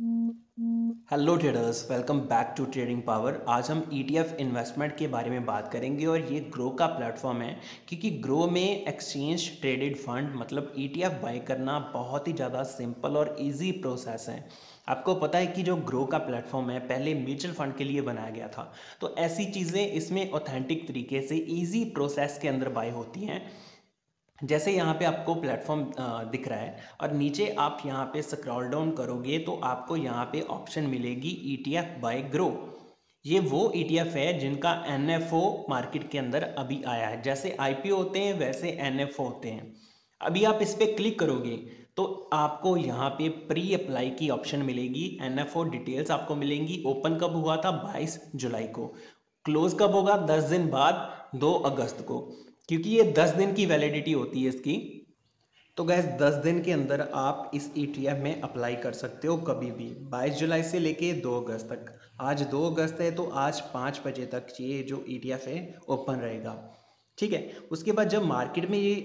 Hello traders, welcome back to trading power. आज हम ETF investment के बारे में बात करेंगे और ये ग्रो का प्लेटफॉर्म है क्योंकि ग्रो में एक्सचेंज ट्रेडेड फंड मतलब ETF बाय करना बहुत ही ज़्यादा सिंपल और इजी प्रोसेस है। आपको पता है कि जो ग्रो का प्लेटफॉर्म है पहले म्यूचुअल फंड के लिए बनाया गया था, तो ऐसी चीज़ें इसमें ऑथेंटिक तरीके से ईजी प्रोसेस के अंदर बाय होती हैं। जैसे यहाँ पे आपको प्लेटफॉर्म दिख रहा है और नीचे आप यहाँ पे स्क्रॉल डाउन करोगे तो आपको यहाँ पे ऑप्शन मिलेगी ETF बाय ग्रो। ये वो ETF है जिनका NFO मार्केट के अंदर अभी आया है। जैसे IPO होते हैं वैसे NFO होते हैं। अभी आप इस पर क्लिक करोगे तो आपको यहाँ पे प्री अप्लाई की ऑप्शन मिलेगी। NFO डिटेल्स आपको मिलेंगी। ओपन कब हुआ था? 22 जुलाई को। क्लोज कब होगा? 10 दिन बाद, 2 अगस्त को, क्योंकि ये 10 दिन की वैलिडिटी होती है इसकी। तो गैस 10 दिन के अंदर आप इस ETF में अप्लाई कर सकते हो कभी भी, 22 जुलाई से लेके 2 अगस्त तक। आज 2 अगस्त है तो आज 5 बजे तक ये जो ETF है ओपन रहेगा। ठीक है, उसके बाद जब मार्केट में ये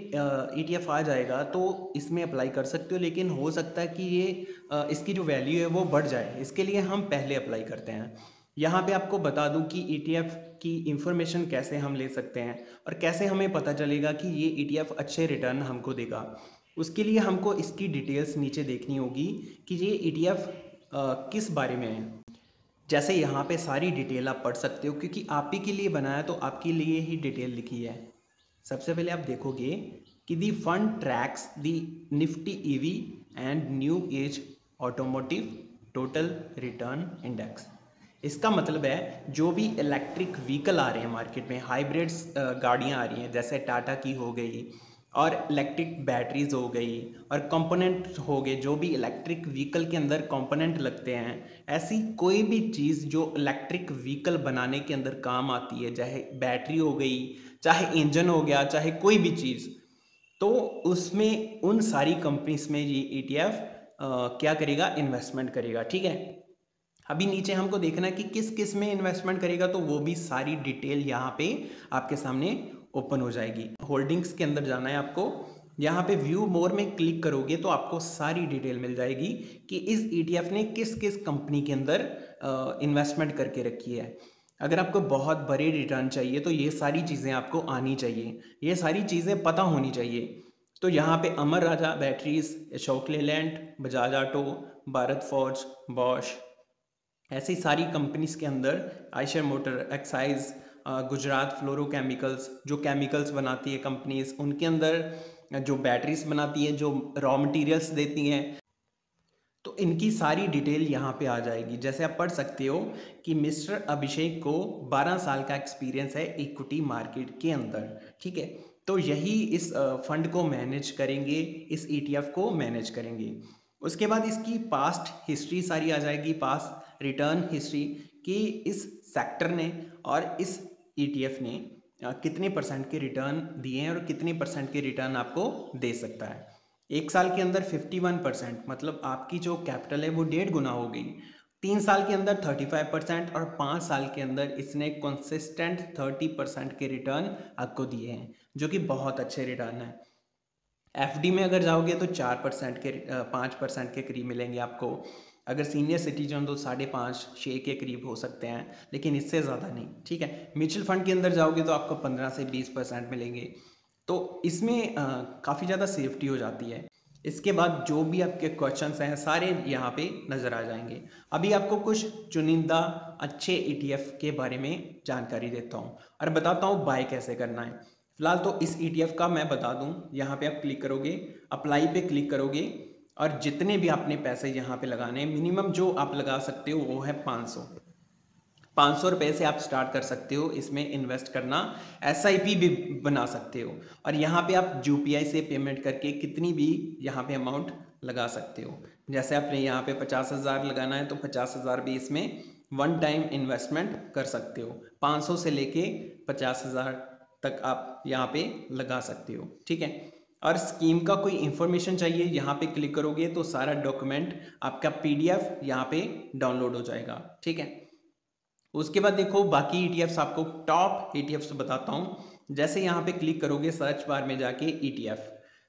ETF आ जाएगा तो इसमें अप्लाई कर सकते हो, लेकिन हो सकता है कि ये इसकी जो वैल्यू है वो बढ़ जाए। इसके लिए हम पहले अप्लाई करते हैं। यहाँ पे आपको बता दूं कि ETF की इंफॉर्मेशन कैसे हम ले सकते हैं और कैसे हमें पता चलेगा कि ये ETF अच्छे रिटर्न हमको देगा। उसके लिए हमको इसकी डिटेल्स नीचे देखनी होगी कि ये ETF किस बारे में है। जैसे यहाँ पे सारी डिटेल आप पढ़ सकते हो क्योंकि आप ही के लिए बनाया तो आपके लिए ही डिटेल लिखी है। सबसे पहले आप देखोगे कि the fund tracks the Nifty EV and new age automotive total return index. इसका मतलब है जो भी इलेक्ट्रिक व्हीकल आ रहे हैं मार्केट में, हाइब्रिड्स गाड़ियाँ आ रही हैं जैसे टाटा की हो गई और इलेक्ट्रिक बैटरीज हो गई और कंपोनेंट हो गए, जो भी इलेक्ट्रिक व्हीकल के अंदर कंपोनेंट लगते हैं, ऐसी कोई भी चीज़ जो इलेक्ट्रिक व्हीकल बनाने के अंदर काम आती है, चाहे बैटरी हो गई, चाहे इंजन हो गया, चाहे कोई भी चीज़, तो उसमें उन सारी कंपनीज में ये ETF क्या करेगा? इन्वेस्टमेंट करेगा। ठीक है, अभी नीचे हमको देखना है कि किस किस में इन्वेस्टमेंट करेगा, तो वो भी सारी डिटेल यहाँ पे आपके सामने ओपन हो जाएगी। होल्डिंग्स के अंदर जाना है आपको। यहाँ पे व्यू मोर में क्लिक करोगे तो आपको सारी डिटेल मिल जाएगी कि इस ETF ने किस किस कंपनी के अंदर इन्वेस्टमेंट करके रखी है। अगर आपको बहुत बड़े रिटर्न चाहिए तो ये सारी चीज़ें आपको आनी चाहिए, ये सारी चीज़ें पता होनी चाहिए। तो यहाँ पे Amar Raja batteries, Ashok Leyland, Bajaj auto, Bharat forge, Bosch, ऐसी सारी कंपनीज के अंदर Eicher motor, Exide, Gujarat fluorochemicals जो केमिकल्स बनाती है कंपनीज, उनके अंदर जो बैटरीज बनाती है, जो रॉ मटेरियल्स देती हैं, तो इनकी सारी डिटेल यहाँ पे आ जाएगी। जैसे आप पढ़ सकते हो कि मिस्टर अभिषेक को 12 साल का एक्सपीरियंस है इक्विटी मार्केट के अंदर। ठीक है, तो यही इस फंड को मैनेज करेंगे, इस ETF को मैनेज करेंगे। उसके बाद इसकी पास्ट हिस्ट्री सारी आ जाएगी, पास्ट रिटर्न हिस्ट्री कि इस सेक्टर ने और इस ETF ने कितने परसेंट के रिटर्न दिए हैं और कितने परसेंट के रिटर्न आपको दे सकता है। 1 साल के अंदर 51%, मतलब आपकी जो कैपिटल है वो 1.5 गुना हो गई। 3 साल के अंदर 35% और 5 साल के अंदर इसने कंसिस्टेंट 30% के रिटर्न आपको दिए हैं, जो कि बहुत अच्छे रिटर्न है। FD में अगर जाओगे तो 4% के 5% के करीब मिलेंगे आपको। अगर सीनियर सिटीजन तो 5.5-6 के करीब हो सकते हैं, लेकिन इससे ज़्यादा नहीं। ठीक है, म्यूचुअल फंड के अंदर जाओगे तो आपको 15 से 20% मिलेंगे। तो इसमें काफ़ी ज़्यादा सेफ्टी हो जाती है। इसके बाद जो भी आपके क्वेश्चंस हैं सारे यहाँ पे नज़र आ जाएंगे। अभी आपको कुछ चुनिंदा अच्छे ETF के बारे में जानकारी देता हूँ और बताता हूँ बाय कैसे करना है। फिलहाल तो इस ETF का मैं बता दूं, यहाँ पे आप क्लिक करोगे, अप्लाई पे क्लिक करोगे और जितने भी आपने पैसे यहाँ पे लगाने हैं, मिनिमम जो आप लगा सकते हो वो है 500 रुपये से आप स्टार्ट कर सकते हो इसमें इन्वेस्ट करना। SIP भी बना सकते हो और यहाँ पे आप UPI से पेमेंट करके कितनी भी यहाँ पे अमाउंट लगा सकते हो। जैसे आपने यहाँ पे 50,000 लगाना है तो 50,000 भी इसमें वन टाइम इन्वेस्टमेंट कर सकते हो। 500 से लेके 50,000 तक आप यहाँ पे लगा सकते हो। ठीक है, और स्कीम का कोई इंफॉर्मेशन चाहिए, यहाँ पे क्लिक करोगे तो सारा डॉक्यूमेंट आपका PDF यहाँ पे डाउनलोड हो जाएगा। ठीक है, उसके बाद देखो बाकी ETFs, आपको टॉप ETFs बताता हूँ। जैसे यहाँ पे क्लिक करोगे सर्च बार में जाके ETF,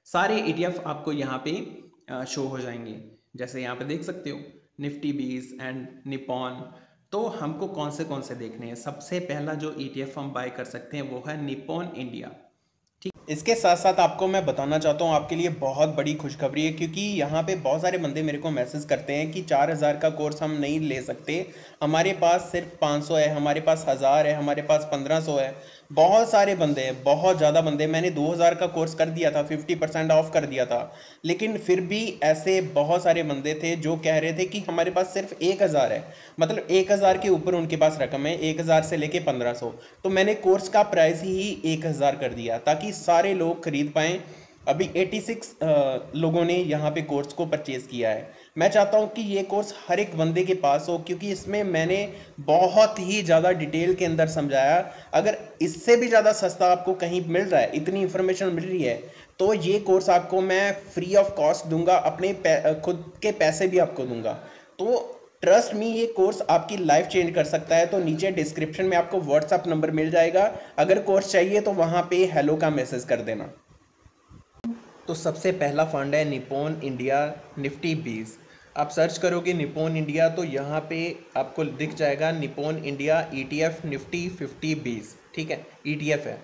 सारे ETF आपको यहाँ पे शो हो जाएंगे। जैसे यहाँ पे देख सकते हो निफ्टी 20 एंड निपॉन। तो हमको कौन से देखने हैं? सबसे पहला जो ETF हम बाय कर सकते हैं वो है निपॉन इंडिया। ठीक, इसके साथ साथ आपको मैं बताना चाहता हूँ, आपके लिए बहुत बड़ी खुशखबरी है, क्योंकि यहाँ पे बहुत सारे बंदे मेरे को मैसेज करते हैं कि 4000 का कोर्स हम नहीं ले सकते, हमारे पास सिर्फ 500 है, हमारे पास 1000 है, हमारे पास 1500 है। बहुत सारे बंदे हैं, बहुत ज़्यादा बंदे। मैंने 2000 का कोर्स कर दिया था, 50% ऑफ कर दिया था, लेकिन फिर भी ऐसे बहुत सारे बंदे थे जो कह रहे थे कि हमारे पास सिर्फ 1000 है, मतलब 1000 के ऊपर उनके पास रकम है, 1000 से लेके 1500। तो मैंने कोर्स का प्राइस ही 1000 कर दिया ताकि सारे लोग खरीद पाएँ। अभी 86 लोगों ने यहाँ पे कोर्स को परचेज़ किया है। मैं चाहता हूँ कि ये कोर्स हर एक बंदे के पास हो, क्योंकि इसमें मैंने बहुत ही ज़्यादा डिटेल के अंदर समझाया। अगर इससे भी ज़्यादा सस्ता आपको कहीं मिल रहा है, इतनी इन्फॉर्मेशन मिल रही है, तो ये कोर्स आपको मैं फ्री ऑफ कॉस्ट दूंगा, अपने खुद के पैसे भी आपको दूंगा। तो ट्रस्ट मी, ये कोर्स आपकी लाइफ चेंज कर सकता है। तो नीचे डिस्क्रिप्शन में आपको व्हाट्सअप नंबर मिल जाएगा, अगर कोर्स चाहिए तो वहाँ पे हेलो का मैसेज कर देना। तो सबसे पहला फंड है निपॉन इंडिया निफ्टी 20। आप सर्च करोगे निपॉन इंडिया तो यहाँ पे आपको दिख जाएगा निपॉन इंडिया ETF निफ्टी 50-20। ठीक है, ETF है।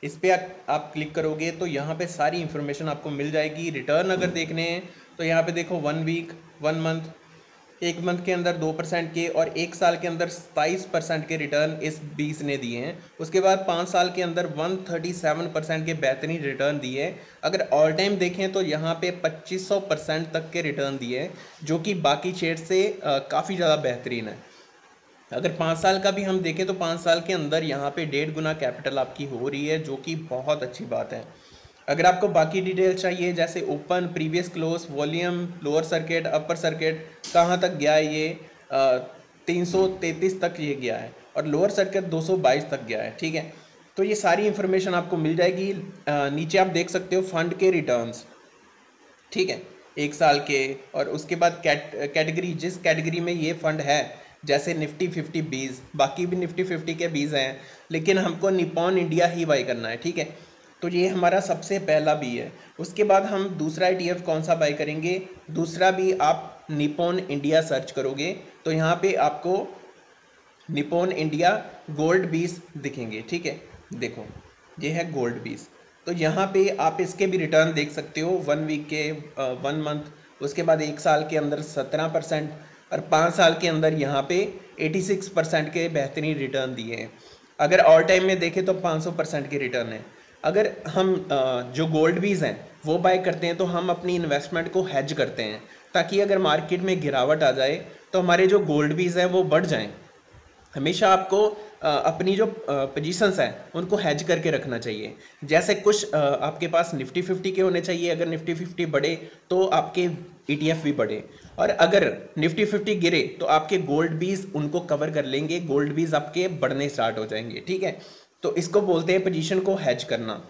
इस पर आप क्लिक करोगे तो यहाँ पे सारी इन्फॉर्मेशन आपको मिल जाएगी। रिटर्न अगर देखने हैं तो यहाँ पे देखो 1 वीक, 1 मंथ, 1 मंथ के अंदर 2% के और 1 साल के अंदर 27% के रिटर्न इस 20 ने दिए हैं। उसके बाद 5 साल के अंदर 137% के बेहतरीन रिटर्न दिए। अगर ऑल टाइम देखें तो यहाँ पे 2500% तक के रिटर्न दिए, जो कि बाकी शेयर से काफ़ी ज़्यादा बेहतरीन है। अगर 5 साल का भी हम देखें तो 5 साल के अंदर यहाँ पे 1.5 गुना कैपिटल आपकी हो रही है, जो कि बहुत अच्छी बात है। अगर आपको बाकी डिटेल चाहिए जैसे open, previous close, volume, lower circuit, upper circuit कहाँ तक गया है, ये 333 तक ये गया है और लोअर सर्किट 222 तक गया है। ठीक है, तो ये सारी इन्फॉर्मेशन आपको मिल जाएगी। नीचे आप देख सकते हो फंड के रिटर्न्स। ठीक है, 1 साल के, और उसके बाद कैटेगरी, जिस कैटेगरी में ये फंड है, जैसे निफ्टी 50-20, बाकी भी निफ्टी 50 के 20 हैं, लेकिन हमको निपॉन इंडिया ही बाई करना है। ठीक है, तो ये हमारा सबसे पहला बी है। उसके बाद हम दूसरा ETF कौन सा बाई करेंगे? दूसरा भी आप निपॉन इंडिया सर्च करोगे तो यहाँ पे आपको निपॉन इंडिया गोल्ड 20 दिखेंगे। ठीक है, देखो ये है गोल्ड 20। तो यहाँ पे आप इसके भी रिटर्न देख सकते हो, 1 वीक के, 1 मंथ, उसके बाद 1 साल के अंदर 17% और 5 साल के अंदर यहाँ पे 86% के बेहतरीन रिटर्न दिए हैं। अगर ऑल टाइम में देखें तो 500% के रिटर्न है। अगर हम जो गोल्ड बीज हैं वो बाय करते हैं तो हम अपनी इन्वेस्टमेंट को हेज करते हैं, ताकि अगर मार्केट में गिरावट आ जाए तो हमारे जो गोल्ड बीज हैं वो बढ़ जाएं। हमेशा आपको अपनी जो पोजीशंस हैं उनको हेज करके रखना चाहिए। जैसे कुछ आपके पास निफ्टी 50 के होने चाहिए, अगर निफ्टी 50 बढ़े तो आपके ETF भी बढ़े, और अगर निफ्टी 50 गिरे तो आपके गोल्ड बीज उनको कवर कर लेंगे, गोल्ड बीज आपके बढ़ने स्टार्ट हो जाएंगे। ठीक है, तो इसको बोलते हैं पोजीशन को हेज करना।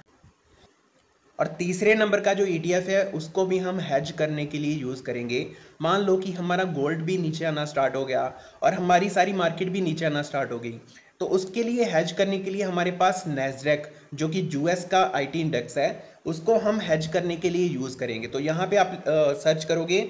और तीसरे नंबर का जो ETF है उसको भी हम हेज करने के लिए यूज़ करेंगे। मान लो कि हमारा गोल्ड भी नीचे आना स्टार्ट हो गया और हमारी सारी मार्केट भी नीचे आना स्टार्ट हो गई, तो उसके लिए हेज करने के लिए हमारे पास नैस्डैक, जो कि US का IT इंडेक्स है, उसको हम हेज करने के लिए यूज़ करेंगे। तो यहाँ पे आप सर्च करोगे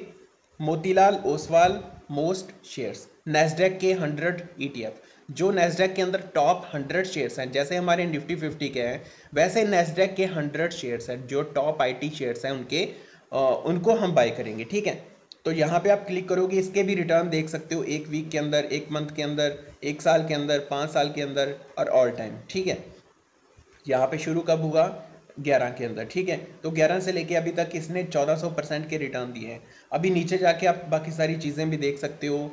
Motilal Oswal most shares, Nasdaq के 100 ETF। जो नैस्डैक के अंदर टॉप 100 शेयर्स हैं, जैसे हमारे निफ्टी 50 के हैं, वैसे नैस्डैक के 100 शेयर्स हैं जो टॉप IT शेयर्स हैं उनके, उनको हम बाय करेंगे। ठीक है, तो यहाँ पे आप क्लिक करोगे, इसके भी रिटर्न देख सकते हो, 1 वीक के अंदर, 1 मंथ के अंदर, 1 साल के अंदर, 5 साल के अंदर और ऑल टाइम। ठीक है, यहाँ पे शुरू कब हुआ? 11 के अंदर। ठीक है, तो 11 से लेके अभी तक इसने 1400% के रिटर्न दिए हैं। अभी नीचे जाके आप बाकी सारी चीज़ें भी देख सकते हो,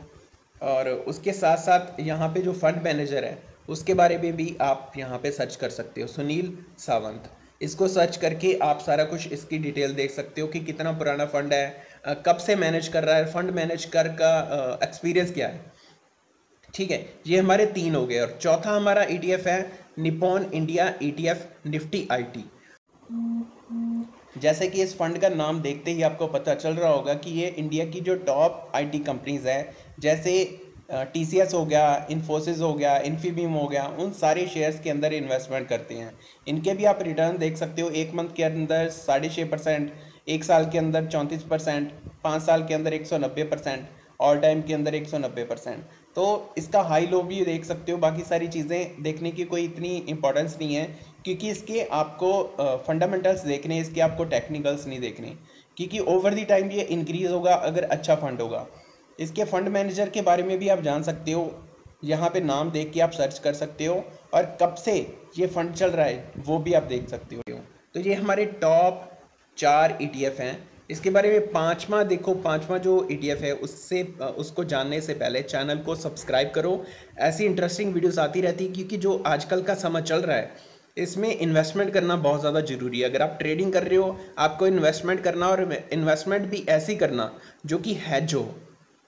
और उसके साथ साथ यहाँ पे जो फंड मैनेजर है उसके बारे में भी आप यहाँ पे सर्च कर सकते हो, सुनील सावंत। इसको सर्च करके आप सारा कुछ इसकी डिटेल देख सकते हो कि कितना पुराना फंड है, कब से मैनेज कर रहा है, फंड मैनेज कर का एक्सपीरियंस क्या है। ठीक है, ये हमारे 3 हो गए। और चौथा हमारा ETF है Nippon India ETF Nifty IT। जैसे कि इस फंड का नाम देखते ही आपको पता चल रहा होगा कि ये इंडिया की जो टॉप IT कंपनीज है, जैसे TCS हो गया, इन्फोसिस हो गया, इन्फीबीम हो गया, उन सारे शेयर्स के अंदर इन्वेस्टमेंट करते हैं। इनके भी आप रिटर्न देख सकते हो, 1 मंथ के अंदर 6.5%, 1 साल के अंदर 34%, 5 साल के अंदर 190% ऑल टाइम के अंदर 190%। तो इसका हाई लो भी देख सकते हो। बाकी सारी चीज़ें देखने की कोई इतनी इंपॉर्टेंस नहीं है, क्योंकि इसके आपको फंडामेंटल्स देखने, इसके आपको टेक्निकल्स नहीं देखने, क्योंकि ओवर दी टाइम ये इंक्रीज़ होगा अगर अच्छा फंड होगा। इसके फंड मैनेजर के बारे में भी आप जान सकते हो, यहाँ पे नाम देख के आप सर्च कर सकते हो, और कब से ये फंड चल रहा है वो भी आप देख सकते हो। तो ये हमारे टॉप 4 ETF हैं। इसके बारे में पांचवा देखो, पांचवा जो ETF है उसको जानने से पहले चैनल को सब्सक्राइब करो। ऐसी इंटरेस्टिंग वीडियोस आती रहती है, क्योंकि जो आजकल का समय चल रहा है इसमें इन्वेस्टमेंट करना बहुत ज़्यादा ज़रूरी है। अगर आप ट्रेडिंग कर रहे हो, आपको इन्वेस्टमेंट करना, और इन्वेस्टमेंट भी ऐसी करना जो कि हैज हो।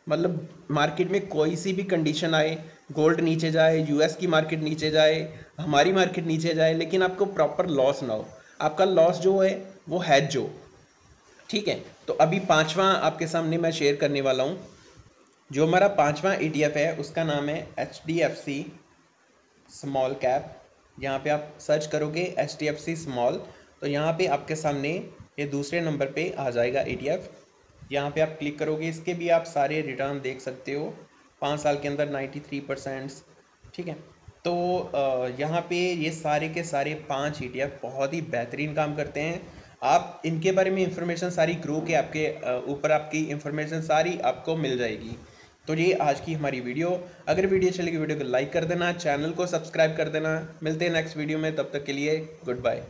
मतलब मार्केट में कोई सी भी कंडीशन आए, गोल्ड नीचे जाए, US की मार्केट नीचे जाए, हमारी मार्केट नीचे जाए, लेकिन आपको प्रॉपर लॉस ना हो, आपका लॉस जो है वो हैज हो। ठीक है, तो अभी पांचवा आपके सामने मैं शेयर करने वाला हूँ। जो हमारा पांचवा ETF है उसका नाम है HDFC स्मॉल कैप। यहाँ पे आप सर्च करोगे HDFC स्मॉल, तो यहाँ पे आपके सामने ये दूसरे नंबर पे आ जाएगा ETF। यहाँ पे आप क्लिक करोगे, इसके भी आप सारे रिटर्न देख सकते हो। 5 साल के अंदर 93%। ठीक है, तो यहाँ पे ये सारे के सारे 5 ETF बहुत ही बेहतरीन काम करते हैं। आप इनके बारे में इंफॉर्मेशन सारी ग्रो के आपके ऊपर आपकी इंफॉर्मेशन सारी आपको मिल जाएगी। तो ये आज की हमारी वीडियो। अगर वीडियो चलेगी वीडियो को लाइक कर देना, चैनल को सब्सक्राइब कर देना। मिलते हैं नेक्स्ट वीडियो में, तब तक के लिए गुड बाय।